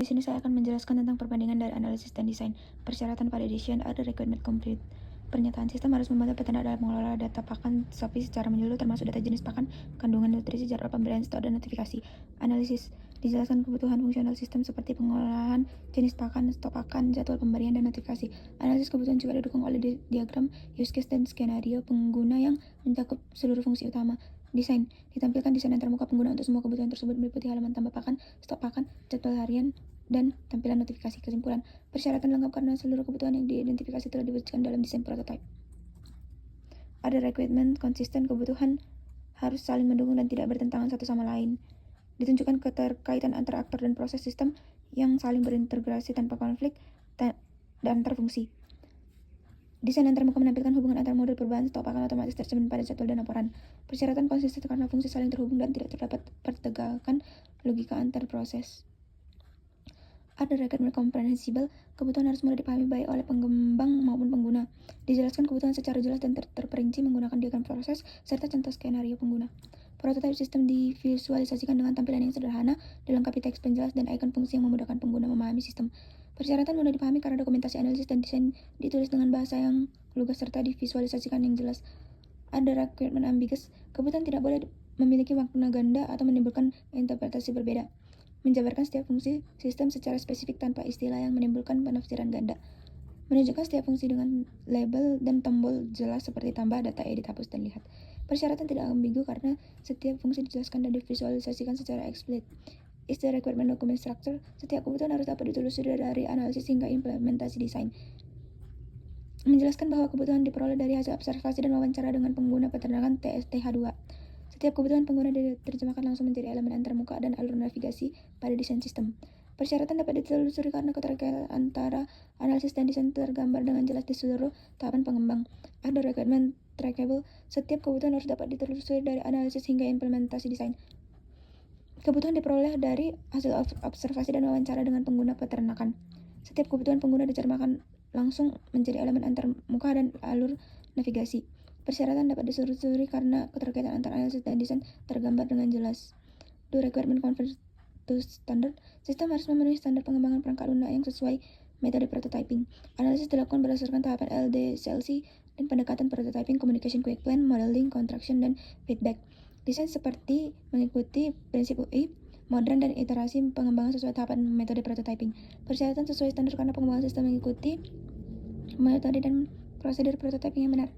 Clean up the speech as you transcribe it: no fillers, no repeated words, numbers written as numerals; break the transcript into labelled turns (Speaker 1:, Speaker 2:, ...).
Speaker 1: Di sini saya akan menjelaskan tentang perbandingan dari analisis dan desain. Persyaratan validation ada requirement complete. Pernyataan sistem harus membantu peternak dalam mengelola data pakan sapi secara menyeluruh termasuk data jenis pakan, kandungan nutrisi, jadwal pemberian, stok, dan notifikasi. Analisis dijelaskan kebutuhan fungsional sistem seperti pengolahan, jenis pakan, stok pakan, jadwal pemberian, dan notifikasi. Analisis kebutuhan juga didukung oleh diagram, use case, dan skenario pengguna yang mencakup seluruh fungsi utama. Desain ditampilkan desain antarmuka pengguna untuk semua kebutuhan tersebut meliputi halaman tambah pakan, stok pakan, jadwal harian, dan tampilan notifikasi. Kesimpulan, persyaratan lengkap karena seluruh kebutuhan yang diidentifikasi telah diwujudkan dalam desain prototipe. Ada requirement konsisten, kebutuhan harus saling mendukung dan tidak bertentangan satu sama lain. Ditunjukkan keterkaitan antara aktor dan proses sistem yang saling berintegrasi tanpa konflik dan antar fungsi. Desain antarmuka menampilkan hubungan antar modul perubahan stok pakan otomatis tercermin pada jadwal dan laporan. Persyaratan konsisten karena fungsi saling terhubung dan tidak terdapat pertegangan logika antar proses. Ada requirement comprehensible, kebutuhan harus mudah dipahami baik oleh pengembang maupun pengguna. Dijelaskan kebutuhan secara jelas dan terperinci menggunakan diagram proses serta contoh skenario pengguna. Prototipe sistem divisualisasikan dengan tampilan yang sederhana, dilengkapi teks penjelas dan ikon fungsi yang memudahkan pengguna memahami sistem. Persyaratan mudah dipahami karena dokumentasi analisis dan desain ditulis dengan bahasa yang lugas serta divisualisasikan yang jelas. Ada requirement ambiguous, kebutuhan tidak boleh memiliki makna ganda atau menimbulkan interpretasi berbeda. Menjabarkan setiap fungsi sistem secara spesifik tanpa istilah yang menimbulkan penafsiran ganda. Menunjukkan setiap fungsi dengan label dan tombol jelas seperti tambah, data, edit, hapus, dan lihat. Persyaratan tidak ambigu karena setiap fungsi dijelaskan dan divisualisasikan secara eksplisit. Is the requirement document structure, setiap kebutuhan harus dapat ditelusuri dari analisis hingga implementasi desain. Menjelaskan bahwa kebutuhan diperoleh dari hasil observasi dan wawancara dengan pengguna peternakan TSTH2. Setiap kebutuhan pengguna diterjemahkan langsung menjadi elemen antarmuka dan alur navigasi pada desain sistem. Persyaratan dapat ditelusuri karena keterkaitan antara analisis dan desain tergambar dengan jelas di seluruh tahapan pengembang. Ada requirement trackable, setiap kebutuhan harus dapat ditelusuri dari analisis hingga implementasi desain. Kebutuhan diperoleh dari hasil observasi dan wawancara dengan pengguna peternakan. Setiap kebutuhan pengguna diterjemahkan langsung menjadi elemen antarmuka dan alur navigasi. Persyaratan dapat ditelusuri karena keterkaitan antara analisis dan desain tergambar dengan jelas. Do requirement converge to standard, sistem harus memenuhi standar pengembangan perangkat lunak yang sesuai metode prototyping. Analisis dilakukan berdasarkan tahapan LDCLC dan pendekatan prototyping, communication quick plan, modeling, contraction, dan feedback. Desain seperti mengikuti prinsip UI, modern dan iterasi pengembangan sesuai tahapan metode prototyping. Persyaratan sesuai standar karena pengembangan sistem mengikuti metode dan prosedur prototyping yang benar.